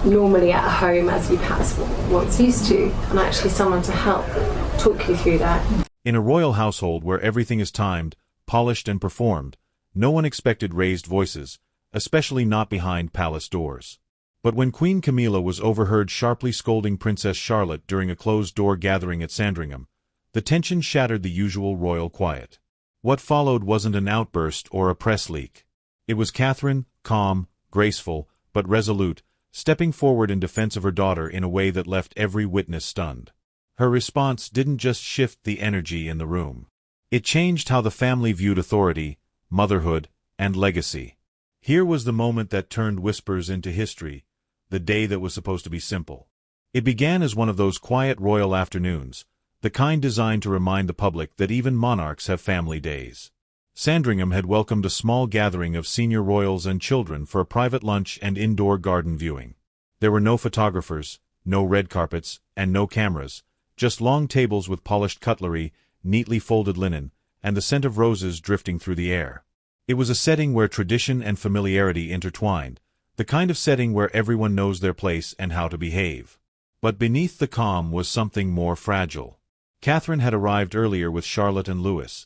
normally at home as you perhaps once used to, and actually someone to help talk you through that. In a royal household where everything is timed, polished and performed, no one expected raised voices, especially not behind palace doors. But when Queen Camilla was overheard sharply scolding Princess Charlotte during a closed-door gathering at Sandringham, the tension shattered the usual royal quiet. What followed wasn't an outburst or a press leak. It was Catherine, calm, graceful, but resolute, stepping forward in defense of her daughter in a way that left every witness stunned. Her response didn't just shift the energy in the room. It changed how the family viewed authority, motherhood, and legacy. Here was the moment that turned whispers into history, the day that was supposed to be simple. It began as one of those quiet royal afternoons, the kind designed to remind the public that even monarchs have family days. Sandringham had welcomed a small gathering of senior royals and children for a private lunch and indoor garden viewing. There were no photographers, no red carpets, and no cameras, just long tables with polished cutlery, neatly folded linen, and the scent of roses drifting through the air. It was a setting where tradition and familiarity intertwined, the kind of setting where everyone knows their place and how to behave. But beneath the calm was something more fragile. Catherine had arrived earlier with Charlotte and Louis,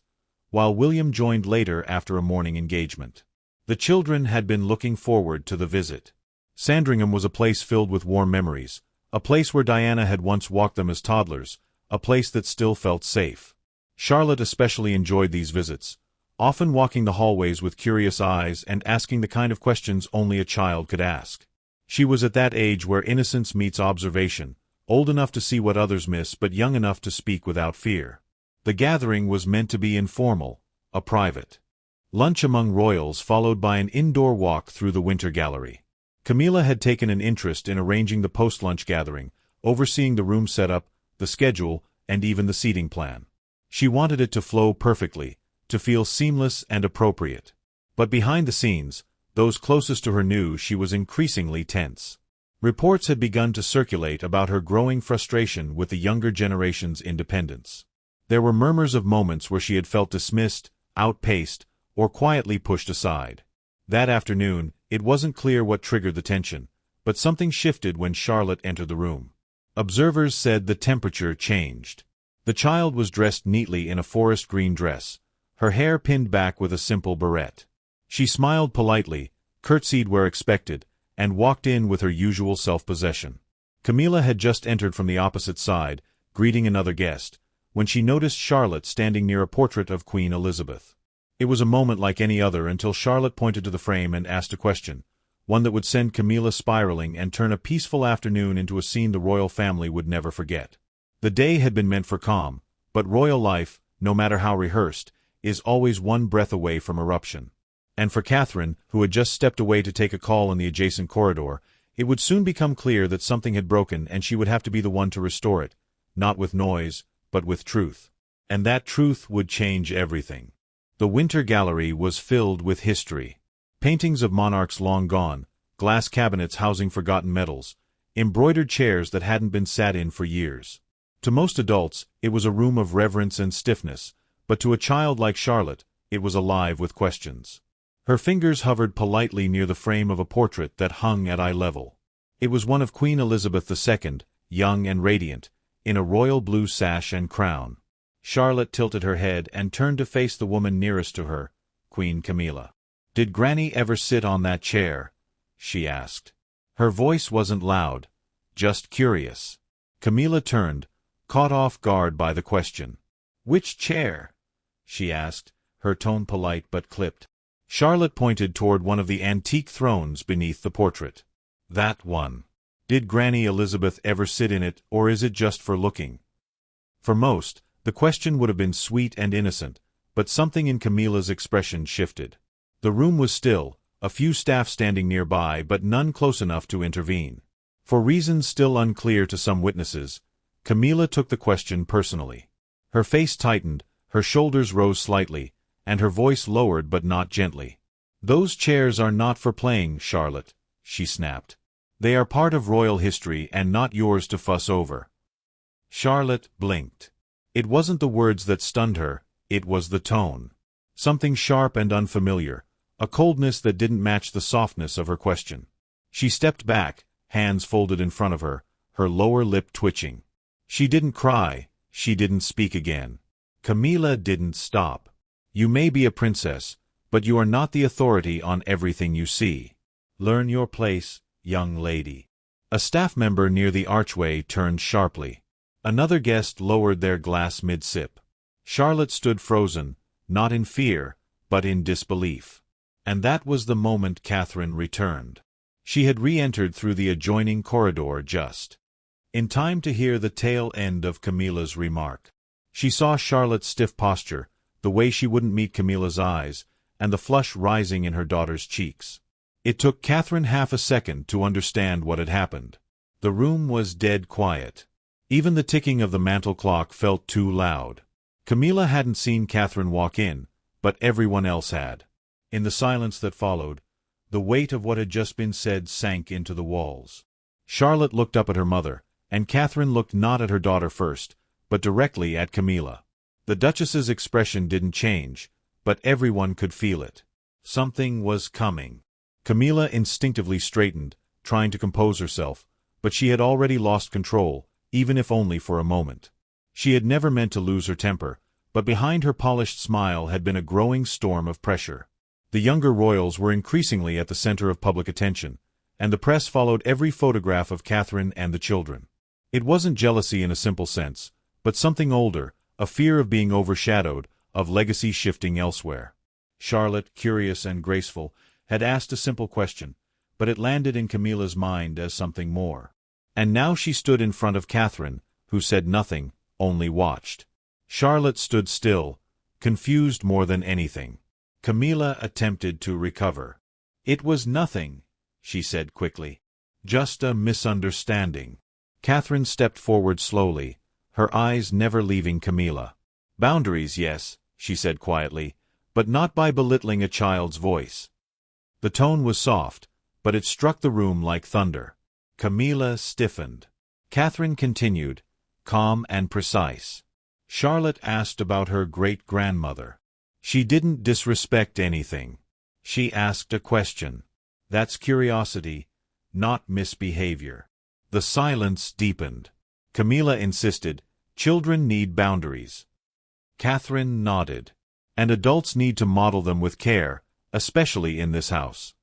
while William joined later after a morning engagement. The children had been looking forward to the visit. Sandringham was a place filled with warm memories, a place where Diana had once walked them as toddlers, a place that still felt safe. Charlotte especially enjoyed these visits, often walking the hallways with curious eyes and asking the kind of questions only a child could ask. She was at that age where innocence meets observation, old enough to see what others miss but young enough to speak without fear. The gathering was meant to be informal, a private lunch among royals followed by an indoor walk through the Winter Gallery. Camilla had taken an interest in arranging the post-lunch gathering, overseeing the room setup, the schedule, and even the seating plan. She wanted it to flow perfectly, to feel seamless and appropriate. But behind the scenes, those closest to her knew she was increasingly tense. Reports had begun to circulate about her growing frustration with the younger generation's independence. There were murmurs of moments where she had felt dismissed, outpaced, or quietly pushed aside. That afternoon, it wasn't clear what triggered the tension, but something shifted when Charlotte entered the room. Observers said the temperature changed. The child was dressed neatly in a forest green dress, her hair pinned back with a simple barrette. She smiled politely, curtsied where expected, and walked in with her usual self-possession. Camilla had just entered from the opposite side, greeting another guest, when she noticed Charlotte standing near a portrait of Queen Elizabeth. It was a moment like any other until Charlotte pointed to the frame and asked a question, one that would send Camilla spiraling and turn a peaceful afternoon into a scene the royal family would never forget. The day had been meant for calm, but royal life, no matter how rehearsed, is always one breath away from eruption. And for Catherine, who had just stepped away to take a call in the adjacent corridor, it would soon become clear that something had broken and she would have to be the one to restore it, not with noise, but with truth. And that truth would change everything. The Winter Gallery was filled with history. Paintings of monarchs long gone, glass cabinets housing forgotten medals, embroidered chairs that hadn't been sat in for years. To most adults, it was a room of reverence and stiffness, but to a child like Charlotte, it was alive with questions. Her fingers hovered politely near the frame of a portrait that hung at eye level. It was one of Queen Elizabeth II, young and radiant, in a royal blue sash and crown. Charlotte tilted her head and turned to face the woman nearest to her, Queen Camilla. "Did Granny ever sit on that chair?" she asked. Her voice wasn't loud, just curious. Camilla turned, caught off guard by the question. "Which chair?" she asked, her tone polite but clipped. Charlotte pointed toward one of the antique thrones beneath the portrait. "That one. Did Granny Elizabeth ever sit in it, or is it just for looking?" For most, the question would have been sweet and innocent, but something in Camilla's expression shifted. The room was still, a few staff standing nearby but none close enough to intervene. For reasons still unclear to some witnesses, Camilla took the question personally. Her face tightened, her shoulders rose slightly, and her voice lowered but not gently. "Those chairs are not for playing, Charlotte," she snapped. "They are part of royal history and not yours to fuss over." Charlotte blinked. It wasn't the words that stunned her, it was the tone. Something sharp and unfamiliar, a coldness that didn't match the softness of her question. She stepped back, hands folded in front of her, her lower lip twitching. She didn't cry, she didn't speak again. Camilla didn't stop. You may be a princess, but you are not the authority on everything you see. Learn your place, young lady. A staff member near the archway turned sharply. Another guest lowered their glass mid-sip. Charlotte stood frozen, not in fear, but in disbelief. And that was the moment Catherine returned. She had re-entered through the adjoining corridor just in time to hear the tail end of Camilla's remark. She saw Charlotte's stiff posture, the way she wouldn't meet Camilla's eyes, and the flush rising in her daughter's cheeks. It took Catherine half a second to understand what had happened. The room was dead quiet. Even the ticking of the mantel clock felt too loud. Camilla hadn't seen Catherine walk in, but everyone else had. In the silence that followed, the weight of what had just been said sank into the walls. Charlotte looked up at her mother, and Catherine looked not at her daughter first, but directly at Camilla. The Duchess's expression didn't change, but everyone could feel it. Something was coming. Camilla instinctively straightened, trying to compose herself, but she had already lost control, even if only for a moment. She had never meant to lose her temper, but behind her polished smile had been a growing storm of pressure. The younger royals were increasingly at the center of public attention, and the press followed every photograph of Catherine and the children. It wasn't jealousy in a simple sense, but something older, a fear of being overshadowed, of legacy shifting elsewhere. Charlotte, curious and graceful, had asked a simple question, but it landed in Camilla's mind as something more. And now she stood in front of Catherine, who said nothing, only watched. Charlotte stood still, confused more than anything. Camilla attempted to recover. "It was nothing," she said quickly. "Just a misunderstanding." Catherine stepped forward slowly, her eyes never leaving Camilla. "Boundaries, yes," she said quietly, "but not by belittling a child's voice." The tone was soft, but it struck the room like thunder. Camilla stiffened. Catherine continued, calm and precise. Charlotte asked about her great-grandmother. She didn't disrespect anything. She asked a question. That's curiosity, not misbehavior. The silence deepened. Camilla insisted, "Children need boundaries." Catherine nodded. "And adults need to model them with care, especially in this house."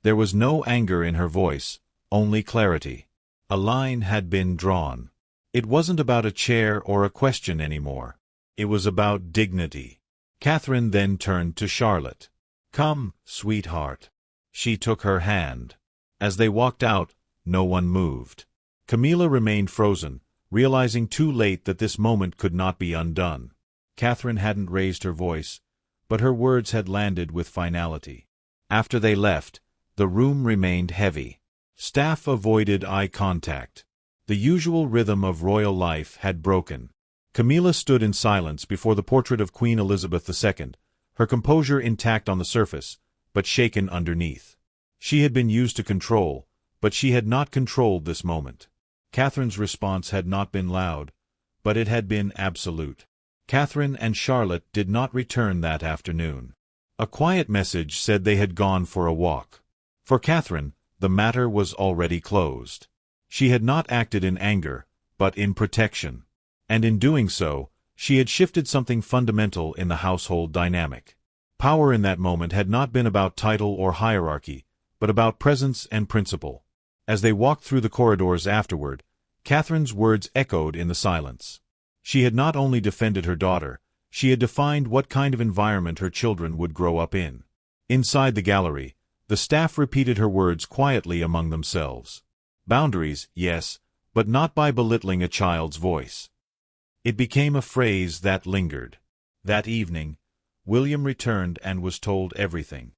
There was no anger in her voice, only clarity. A line had been drawn. It wasn't about a chair or a question anymore. It was about dignity. Catherine then turned to Charlotte. "Come, sweetheart." She took her hand. As they walked out, no one moved. Camilla remained frozen, realizing too late that this moment could not be undone. Catherine hadn't raised her voice, but her words had landed with finality. After they left, the room remained heavy. Staff avoided eye contact. The usual rhythm of royal life had broken. Camilla stood in silence before the portrait of Queen Elizabeth II, her composure intact on the surface, but shaken underneath. She had been used to control, but she had not controlled this moment. Catherine's response had not been loud, but it had been absolute. Catherine and Charlotte did not return that afternoon. A quiet message said they had gone for a walk. For Catherine, the matter was already closed. She had not acted in anger, but in protection. And in doing so, she had shifted something fundamental in the household dynamic. Power in that moment had not been about title or hierarchy, but about presence and principle. As they walked through the corridors afterward, Catherine's words echoed in the silence. She had not only defended her daughter, she had defined what kind of environment her children would grow up in. Inside the gallery, the staff repeated her words quietly among themselves. Boundaries, yes, but not by belittling a child's voice. It became a phrase that lingered. That evening, William returned and was told everything.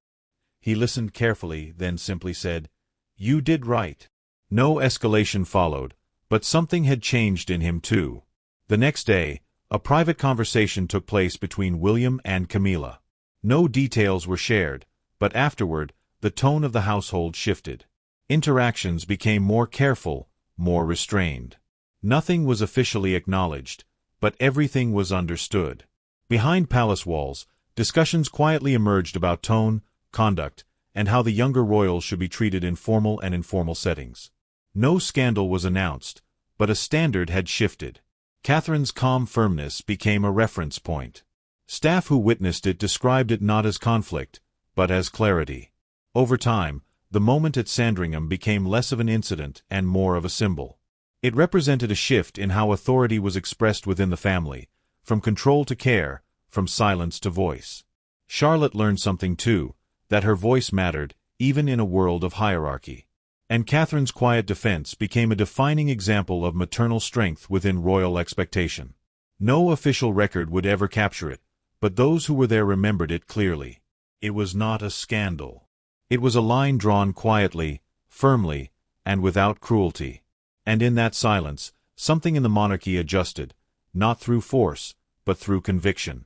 He listened carefully, then simply said, "You did right." No escalation followed, but something had changed in him too. The next day, a private conversation took place between William and Camilla. No details were shared, but afterward, the tone of the household shifted. Interactions became more careful, more restrained. Nothing was officially acknowledged, but everything was understood. Behind palace walls, discussions quietly emerged about tone, conduct, and how the younger royals should be treated in formal and informal settings. No scandal was announced, but a standard had shifted. Catherine's calm firmness became a reference point. Staff who witnessed it described it not as conflict, but as clarity. Over time, the moment at Sandringham became less of an incident and more of a symbol. It represented a shift in how authority was expressed within the family, from control to care, from silence to voice. Charlotte learned something too, that her voice mattered, even in a world of hierarchy. And Catherine's quiet defense became a defining example of maternal strength within royal expectation. No official record would ever capture it, but those who were there remembered it clearly. It was not a scandal. It was a line drawn quietly, firmly, and without cruelty. And in that silence, something in the monarchy adjusted, not through force, but through conviction.